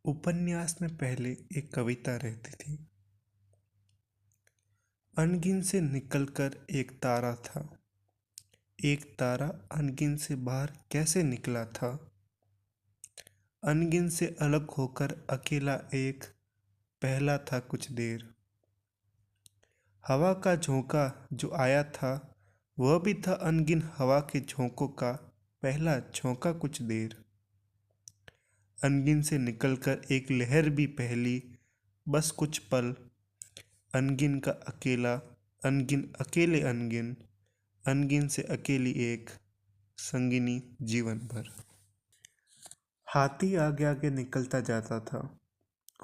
उपन्यास में पहले एक कविता रहती थी। अनगिन से निकलकर एक तारा था। एक तारा अनगिन से बाहर कैसे निकला था। अनगिन से अलग होकर अकेला एक पहला था कुछ देर। हवा का झोंका जो आया था वह भी था अनगिन हवा के झोंकों का पहला झोंका कुछ देर। अनगिन से निकलकर एक लहर भी पहली बस कुछ पल। अनगिन का अकेला अनगिन अकेले अनगिन अनगिन से अकेली एक संगिनी जीवन भर। हाथी आगे आगे निकलता जाता था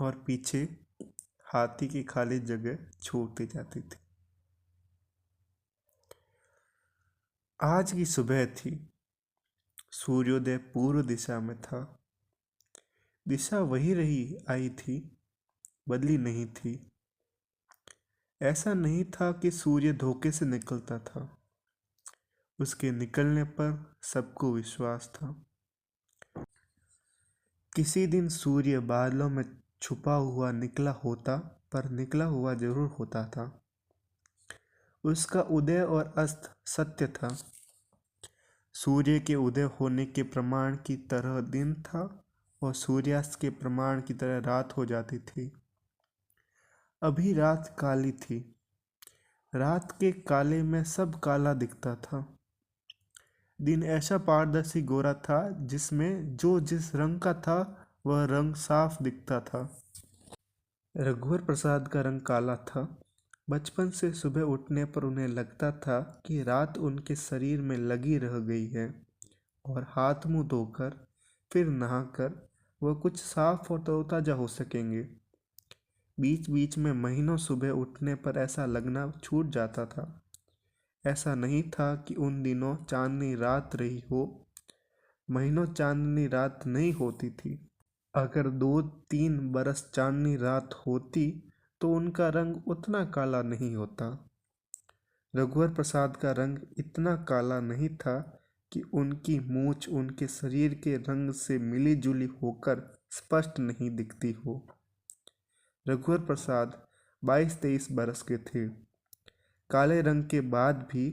और पीछे हाथी की खाली जगह छोड़ती जाती थी। आज की सुबह थी। सूर्योदय पूर्व दिशा में था। दिशा वही रही आई थी, बदली नहीं थी। ऐसा नहीं था कि सूर्य धोखे से निकलता था। उसके निकलने पर सबको विश्वास था। किसी दिन सूर्य बादलों में छुपा हुआ निकला होता, पर निकला हुआ जरूर होता था। उसका उदय और अस्त सत्य था। सूर्य के उदय होने के प्रमाण की तरह दिन था और सूर्यास्त के प्रमाण की तरह रात हो जाती थी। अभी रात काली थी। रात के काले में सब काला दिखता था। दिन ऐसा पारदर्शी गोरा था जिसमें जो जिस रंग का था वह रंग साफ दिखता था। रघुवर प्रसाद का रंग काला था। बचपन से सुबह उठने पर उन्हें लगता था कि रात उनके शरीर में लगी रह गई है और हाथ मुंह धोकर फिर नहाकर वह कुछ साफ और तरोताजा हो सकेंगे। बीच बीच में महीनों सुबह उठने पर ऐसा लगना छूट जाता था। ऐसा नहीं था कि उन दिनों चांदनी रात रही हो। महीनों चांदनी रात नहीं होती थी। अगर 2-3 बरस चांदनी रात होती तो उनका रंग उतना काला नहीं होता। रघुवर प्रसाद का रंग इतना काला नहीं था कि उनकी मूंछ उनके शरीर के रंग से मिली जुली होकर स्पष्ट नहीं दिखती हो। रघुवर प्रसाद 22-23 बरस के थे। काले रंग के बाद भी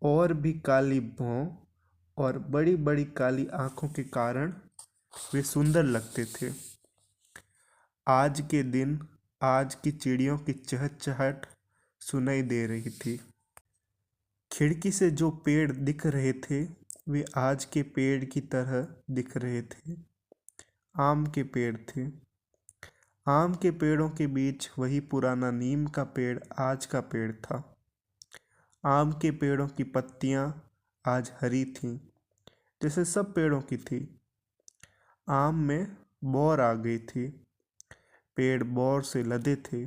और भी काली भौं और बड़ी बड़ी काली आंखों के कारण वे सुंदर लगते थे। आज के दिन आज की चिड़ियों की चहचहाट सुनाई दे रही थी। खिड़की से जो पेड़ दिख रहे थे वे आज के पेड़ की तरह दिख रहे थे। आम के पेड़ थे। आम के पेड़ों के बीच वही पुराना नीम का पेड़ आज का पेड़ था। आम के पेड़ों की पत्तियां आज हरी थीं, जैसे सब पेड़ों की थी। आम में बौर आ गई थी। पेड़ बौर से लदे थे।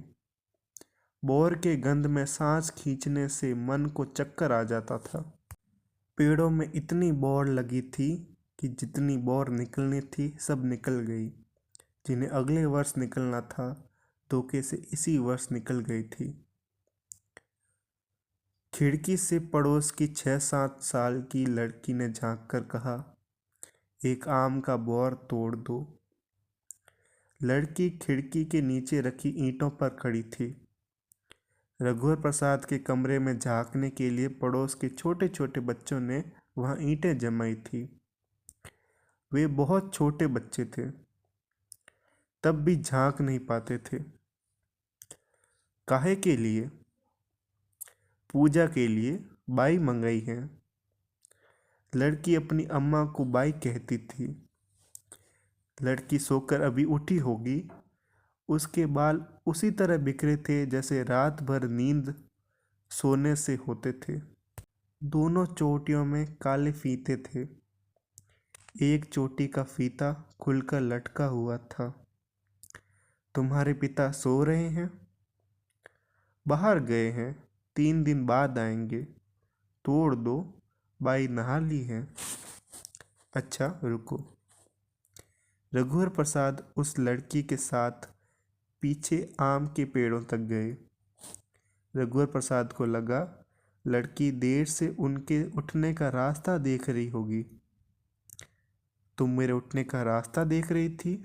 बौर के गंध में सांस खींचने से मन को चक्कर आ जाता था। पेड़ों में इतनी बौर लगी थी कि जितनी बौर निकलनी थी सब निकल गई। जिन्हें अगले वर्ष निकलना था धोखे से इसी वर्ष निकल गई थी। खिड़की से पड़ोस की 6-7 साल की लड़की ने झांक कर कहा, एक आम का बौर तोड़ दो। लड़की खिड़की के नीचे रखी ईंटों पर खड़ी थी। रघुवर प्रसाद के कमरे में झांकने के लिए पड़ोस के छोटे छोटे बच्चों ने वहां ईंटें जमाई थी। वे बहुत छोटे बच्चे थे, तब भी झांक नहीं पाते थे। काहे के लिए? पूजा के लिए बाई मंगाई है। लड़की अपनी अम्मा को बाई कहती थी। लड़की सोकर अभी उठी होगी। उसके बाल उसी तरह बिखरे थे जैसे रात भर नींद सोने से होते थे। दोनों चोटियों में काले फीते थे। एक चोटी का फीता खुलकर लटका हुआ था। तुम्हारे पिता सो रहे हैं? बाहर गए हैं, 3 दिन बाद आएंगे। तोड़ दो, बाई नहा ली है। अच्छा रुको। रघुवर प्रसाद उस लड़की के साथ पीछे आम के पेड़ों तक गए। रघुवर प्रसाद को लगा लड़की देर से उनके उठने का रास्ता देख रही होगी। तुम मेरे उठने का रास्ता देख रही थी?